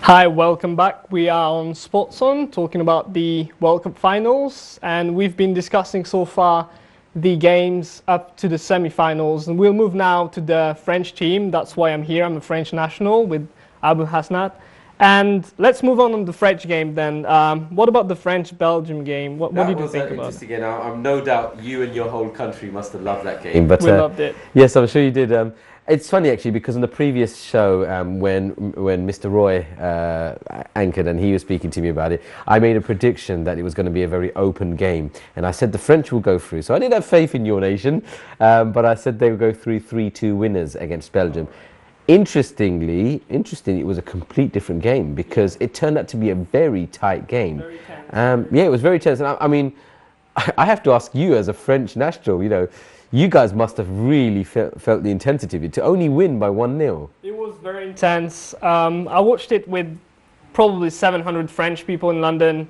Hi, welcome back. We are on Sports1 talking about the World Cup finals, and we've been discussing so far the games up to the semi-finals, and we'll move now to the French team. That's why I'm here. I'm a French national with Abu Hasnat. And let's move on the French game then. What about the French-Belgium game? What did you think about it? Interesting game. I'm no doubt you and your whole country must have loved that game. But We loved it. yes, I'm sure you did. It's funny actually because on the previous show, when Mr. Roy anchored and he was speaking to me about it, I made a prediction that it was going to be a very open game, and I said the French will go through. So I did have faith in your nation, but I said they would go through 3-2 winners against Belgium. Interestingly, it was a complete different game because it turned out to be a very tight game. Very tense. Yeah, it was very tense. And I mean, I have to ask you as a French national, you guys must have really felt the intensity of it to only win by 1-0. It was very intense. I watched it with probably 700 French people in London.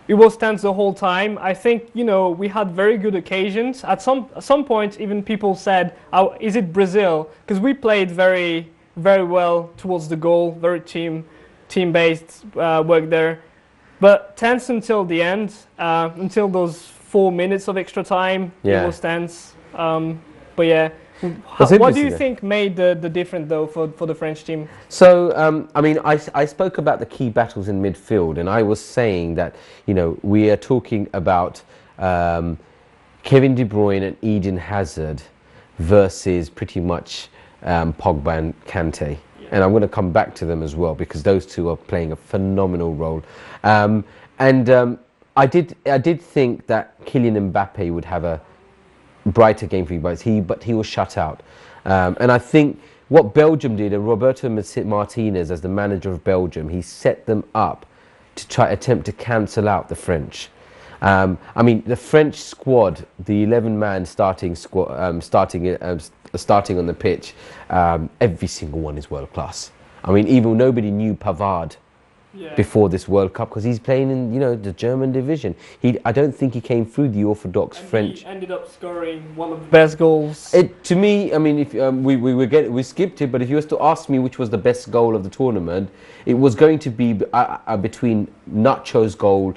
It was tense the whole time. I think, we had very good occasions. At some point, even people said, oh, is it Brazil? Because we played very, very well towards the goal, very team-based work there. But tense until the end, until those 4 minutes of extra time, Yeah. It was tense. But yeah. What do you think made the difference, though, for the French team? So, I mean, I spoke about the key battles in midfield, and I was saying that, we are talking about Kevin De Bruyne and Eden Hazard versus pretty much Pogba and Kante. Yeah. And I'm going to come back to them as well because those two are playing a phenomenal role. I did think that Kylian Mbappe would have a brighter game for you guys, but he was shut out. And I think what Belgium did, and Roberto Martinez as the manager of Belgium, he set them up to attempt to cancel out the French. I mean, the French squad, the 11-man starting squad, starting on the pitch, every single one is world class. I mean, even nobody knew Pavard. Yeah. Before this World Cup because he's playing in the German division. I don't think he came through the orthodox French. He ended up scoring one of the best goals. To me, I mean, if we skipped it, but if you was to ask me which was the best goal of the tournament, it was going to be between Nacho's goal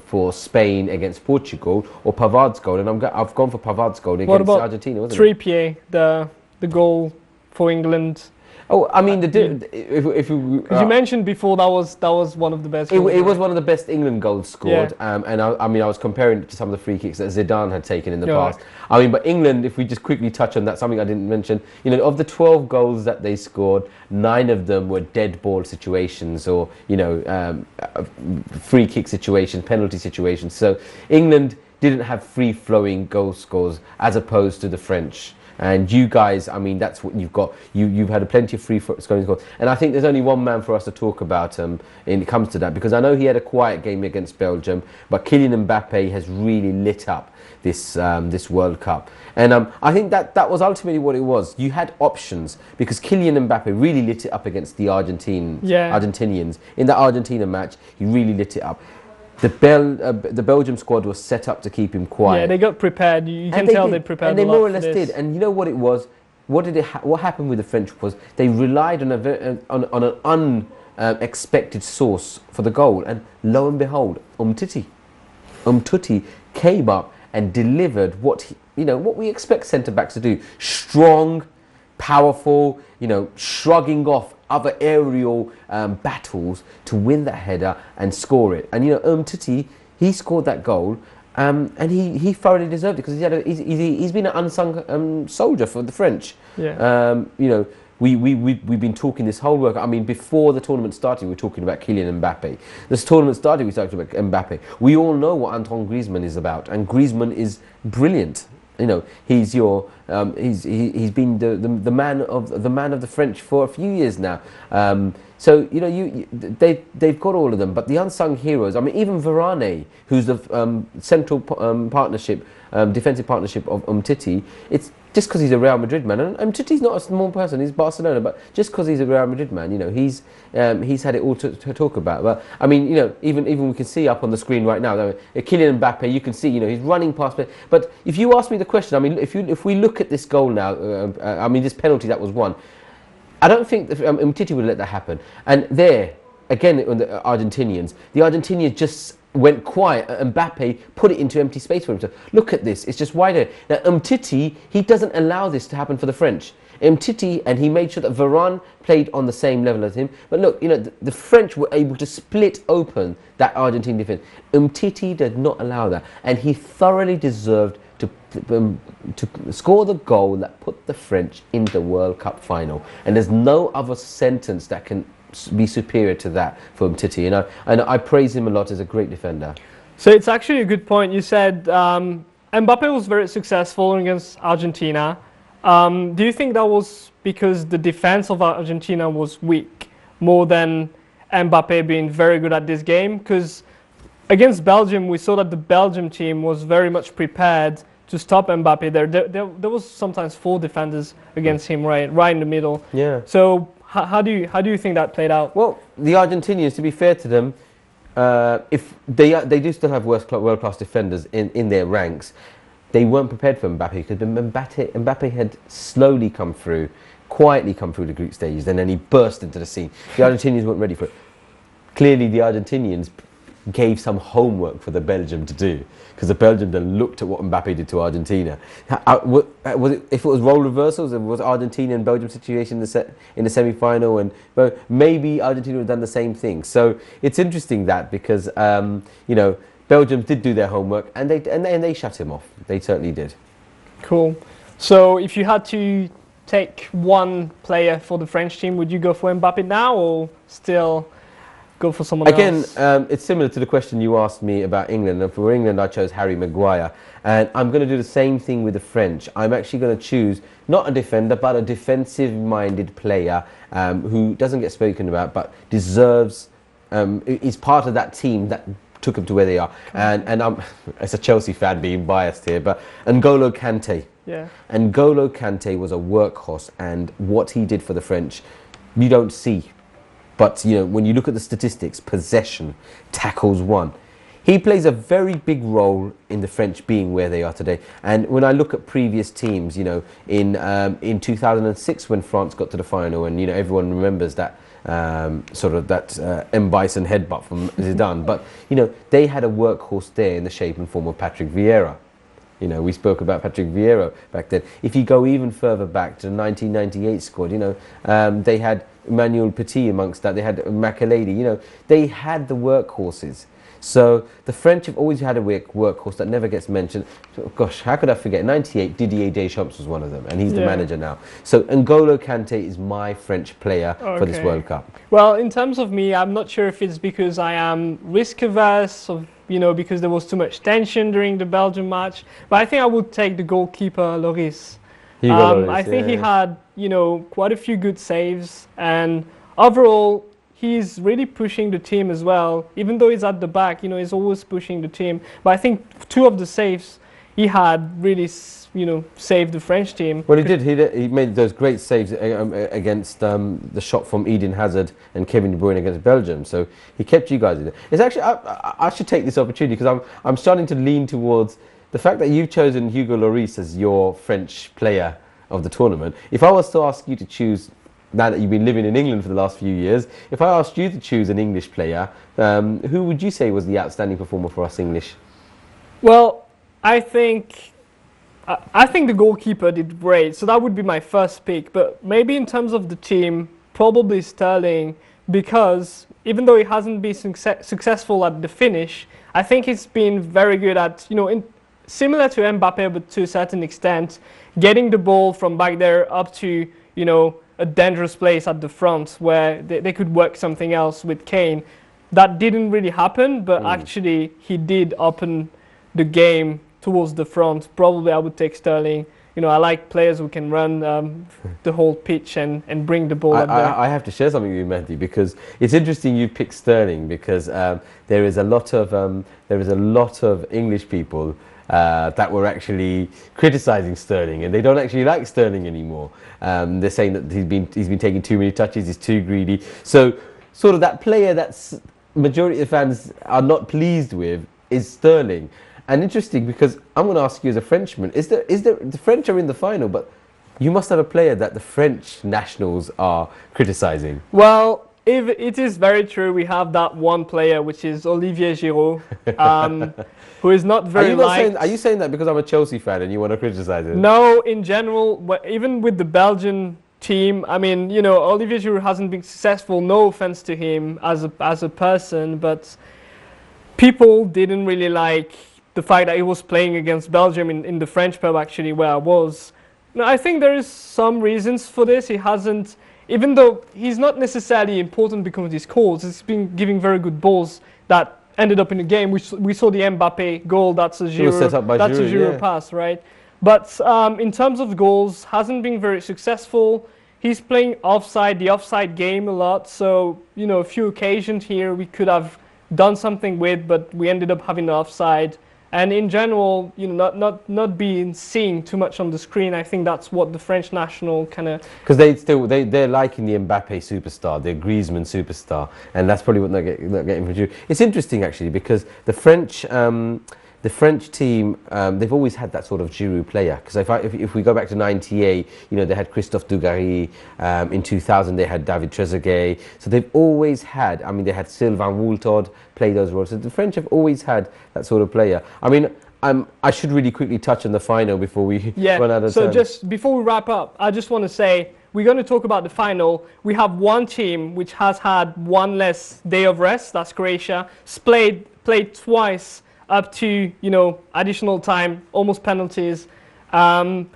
for Spain against Portugal or Pavard's goal, and I've gone for Pavard's goal against Argentina. Wasn't it? Trippier, the goal for England. Oh, I mean, because you mentioned before that was one of the best goals. It was one of the best England goals scored. Yeah. And I was comparing it to some of the free kicks that Zidane had taken in the past. I mean, but England, if we just quickly touch on that, something I didn't mention, of the 12 goals that they scored, 9 of them were dead ball situations or, free kick situations, penalty situations. So England didn't have free-flowing goal scores as opposed to the French. And you guys, I mean, that's what you've got. You've had plenty of free scoring goals. And I think there's only one man for us to talk about when it comes to that, because I know he had a quiet game against Belgium, but Kylian Mbappe has really lit up this World Cup. And I think that was ultimately what it was. You had options because Kylian Mbappe really lit it up against the Argentinians. In the Argentina match, he really lit it up. The Belgium squad was set up to keep him quiet. Yeah, they got prepared. You can tell they prepared. And they more or less did. And you know what it was? What happened with the French was they relied on an unexpected source for the goal. And lo and behold, Umtiti came up and delivered what we expect centre backs to do: strong, powerful, shrugging off other aerial battles to win that header and score it. And Umtiti, he scored that goal, and he thoroughly deserved it because he's been an unsung soldier for the French. Yeah. We've been talking this whole work. I mean, before the tournament started, we were talking about Kylian Mbappe. This tournament started, we talked about Mbappe. We all know what Antoine Griezmann is about, and Griezmann is brilliant. He's been the man of the French for a few years now. So they've got all of them, but the unsung heroes. I mean, even Varane, who's the central defensive partnership of Umtiti. It's just because he's a Real Madrid man, and Umtiti's not a small person. He's Barcelona, but just because he's a Real Madrid man, he's had it all to talk about. But I mean, even we can see up on the screen right now, Kylian Mbappe. You can see, he's running past. But if you ask me the question, I mean, if we look at this goal now, I mean, this penalty that was won, I don't think Umtiti would let that happen. And there, again, on the Argentinians, the Argentinians just went quiet. Mbappe put it into empty space for himself. Look at this, it's just wider. Now, Umtiti, he doesn't allow this to happen for the French. Umtiti, and he made sure that Varane played on the same level as him. But look, you know, the French were able to split open that Argentine defense. Umtiti did not allow that, and he thoroughly deserved to score the goal that put the French in the World Cup final. And there's no other sentence that can be superior to that for Umtiti. You know, and I praise him a lot as a great defender. So it's actually a good point. You said Mbappe was very successful against Argentina. Do you think that was because the defense of Argentina was weak more than Mbappe being very good at this game? Because against Belgium, we saw that the Belgium team was very much prepared to stop Mbappe. There was sometimes 4 defenders against him, right in the middle. Yeah. So how do you think that played out? Well, the Argentinians, to be fair to them, if they do still have world-class defenders in their ranks, they weren't prepared for Mbappe because Mbappe had slowly quietly come through the group stages, and then he burst into the scene. The Argentinians weren't ready for it. Clearly, the Argentinians gave some homework for the Belgium to do, because the Belgium then looked at what Mbappe did to Argentina. Was it, if it was role reversals, it was Argentina and Belgium situation in the semi-final, and maybe Argentina would have done the same thing. So it's interesting that because you know, Belgium did do their homework, and they shut him off. They certainly did. Cool. So if you had to take one player for the French team, would you go for Mbappe now, or still go for someone else? Again, it's similar to the question you asked me about England. And for England, I chose Harry Maguire. And I'm going to do the same thing with the French. I'm actually going to choose not a defender, but a defensive-minded player who doesn't get spoken about, but deserves, is part of that team that took them to where they are. And I'm, as a Chelsea fan, being biased here, but N'Golo Kante. Yeah. N'Golo Kante was a workhorse, and what he did for the French, you don't see. But you know, when you look at the statistics, possession, tackles won, he plays a very big role in the French being where they are today. And when I look at previous teams, you know, in 2006 when France got to the final, and you know, everyone remembers that sort of that M. Bison headbutt from Zidane. But you know, they had a workhorse there in the shape and form of Patrick Vieira. You know, we spoke about Patrick Vieira back then. If you go even further back to the 1998 squad, you know, they had Emmanuel Petit amongst that. They had Makelele. You know, they had the workhorses. So the French have always had a workhorse that never gets mentioned. So, gosh, how could I forget? 98, Didier Deschamps was one of them, and he's the manager now. So N'Golo Kante is my French player for this World Cup. Well, in terms of me, I'm not sure if it's because I am risk averse, or, you know, because there was too much tension during the Belgium match, but I think I would take the goalkeeper, Lloris. I think he had, you know, quite a few good saves, and overall, he's really pushing the team as well. Even though he's at the back, you know, he's always pushing the team. But I think 2 of the saves he had really, you know, saved the French team. Well, he did. He made those great saves against the shot from Eden Hazard and Kevin De Bruyne against Belgium. So he kept you guys in it. It's actually, I should take this opportunity because I'm starting to lean towards the fact that you've chosen Hugo Lloris as your French player of the tournament. If I was to ask you to choose, now that you've been living in England for the last few years, if I asked you to choose an English player, who would you say was the outstanding performer for us English? Well, I think the goalkeeper did great, so that would be my first pick. But maybe in terms of the team, probably Sterling, because even though he hasn't been successful at the finish, I think he's been very good at, you know, similar to Mbappe, but to a certain extent, getting the ball from back there up to, you know, a dangerous place at the front where they could work something else with Kane. That didn't really happen, but actually he did open the game towards the front. Probably I would take Sterling. You know, I like players who can run the whole pitch and bring the ball up there. I have to share something with you, Mehdi, because it's interesting you picked Sterling, because there is a lot of English people that were actually criticising Sterling, and they don't actually like Sterling anymore. They're saying that he's been taking too many touches, he's too greedy. So sort of that player that's majority of fans are not pleased with is Sterling. And interesting, because I'm going to ask you as a Frenchman, is there the French are in the final, but you must have a player that the French nationals are criticising. Well, if it is very true, we have that one player, which is Olivier Giroud, who is not very liked. Are you saying that because I'm a Chelsea fan and you want to criticize it? No, in general, even with the Belgian team, I mean, you know, Olivier Giroud hasn't been successful. No offense to him as a person, but people didn't really like the fact that he was playing against Belgium in the French pub, actually, where I was. Now, I think there is some reasons for this. He hasn't, even though he's not necessarily important because of his calls, he's been giving very good balls that ended up in the game. We saw the Mbappe goal. That's a Giroud pass, right? But in terms of goals, hasn't been very successful. He's playing the offside game a lot. So, you know, a few occasions here we could have done something with, but we ended up having the offside. And in general, you know, not being seen too much on the screen. I think that's what the French national kind of, because they're liking the Mbappe superstar, the Griezmann superstar, and that's probably what they're getting from Giroud. It's interesting actually because the French team, they've always had that sort of Giroud player. Because if we go back to '98, you know, they had Christophe Dugarry. In 2000, they had David Trezeguet. So they've always had. I mean, they had Sylvain Woultod play those roles. So the French have always had that sort of player. I mean, I should really quickly touch on the final before we run out of time. So just before we wrap up, I just want to say we're going to talk about the final. We have one team which has had one less day of rest. That's Croatia. Played twice, up to, you know, additional time, almost penalties. Do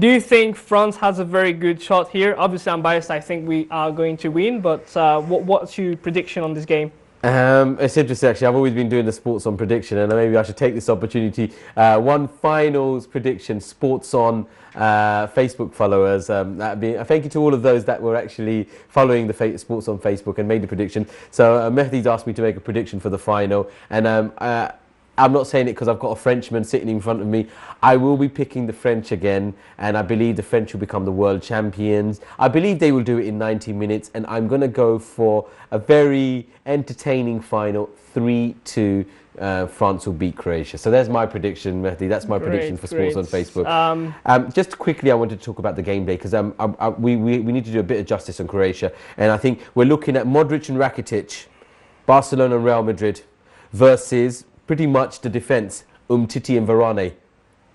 you think France has a very good shot here? Obviously, I'm biased. I think we are going to win. But what's your prediction on this game? It's interesting actually. I've always been doing the Sports On prediction, and maybe I should take this opportunity. One finals prediction, Sports On Facebook followers. Thank you to all of those that were actually following the Sports On Facebook and made the prediction. So Mehdi's asked me to make a prediction for the final, and I'm not saying it because I've got a Frenchman sitting in front of me. I will be picking the French again, and I believe the French will become the world champions. I believe they will do it in 90 minutes, and I'm going to go for a very entertaining final, 3-2. France will beat Croatia. So there's my prediction, Mehdi. That's my prediction for Sports on Facebook. Just quickly, I wanted to talk about the game day because we need to do a bit of justice on Croatia. And I think we're looking at Modric and Rakitic, Barcelona and Real Madrid, versus pretty much the defence, Umtiti and Varane,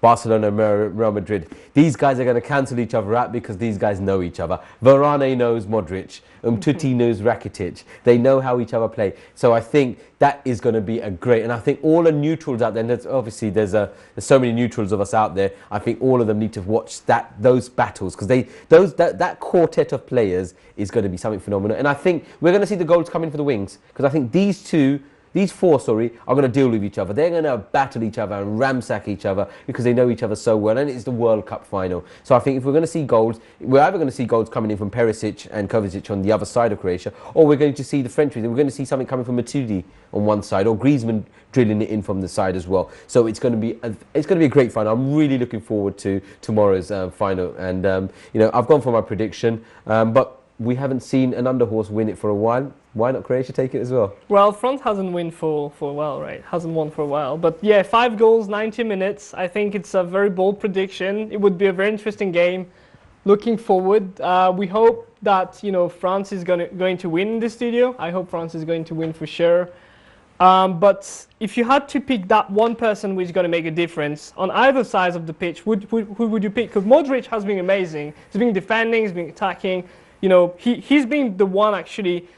Barcelona and Real Madrid. These guys are going to cancel each other out because these guys know each other. Varane knows Modric. Umtiti knows Rakitic. They know how each other play. So I think that is going to be a great... And I think all the neutrals out there, and obviously there's so many neutrals of us out there, I think all of them need to watch those battles because that quartet of players is going to be something phenomenal. And I think we're going to see the goals coming for the wings because I think these four, are going to deal with each other. They're going to battle each other and ransack each other because they know each other so well. And it's the World Cup final. So I think if we're going to see goals, we're either going to see goals coming in from Perisic and Kovacic on the other side of Croatia, or we're going to see the French. We're going to see something coming from Matuidi on one side, or Griezmann drilling it in from the side as well. So it's going to be a great final. I'm really looking forward to tomorrow's final. And you know, I've gone for my prediction, but we haven't seen an underhorse win it for a while. Why not Croatia take it as well? Well, France hasn't won for a while, right? Hasn't won for a while. But yeah, 5 goals, 90 minutes. I think it's a very bold prediction. It would be a very interesting game. Looking forward. We hope that, you know, France is going to win in this studio. I hope France is going to win for sure. But if you had to pick that one person who's going to make a difference on either side of the pitch, who would you pick? Because Modric has been amazing. He's been defending, he's been attacking. You know, he's been the one actually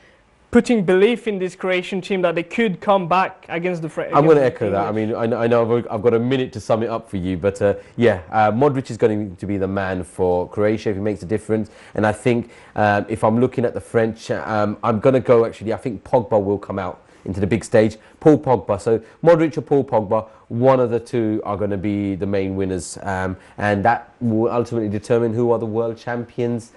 putting belief in this Croatian team that they could come back against the French. I'm going to echo that. I mean, I know I've got a minute to sum it up for you, but Modric is going to be the man for Croatia if he makes a difference. And I think if I'm looking at the French, I'm going to go actually, I think Pogba will come out into the big stage. Paul Pogba. So Modric or Paul Pogba, one of the two are going to be the main winners. And that will ultimately determine who are the world champions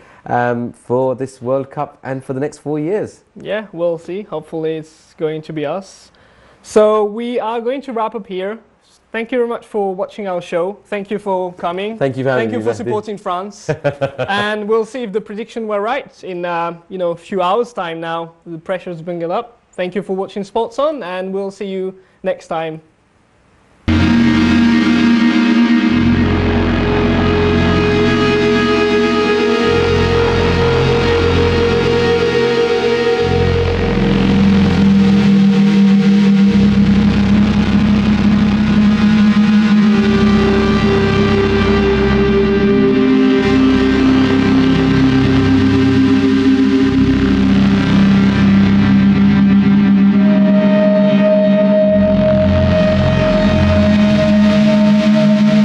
for this World Cup and for the next 4 years. Yeah, we'll see. Hopefully it's going to be us. So we are going to wrap up here. Thank you very much for watching our show. Thank you for coming. Thank you for having me. Thank you for supporting France. And we'll see if the prediction were right in a few hours' time now. The pressure's bringing up. Thank you for watching Sports On, and we'll see you next time.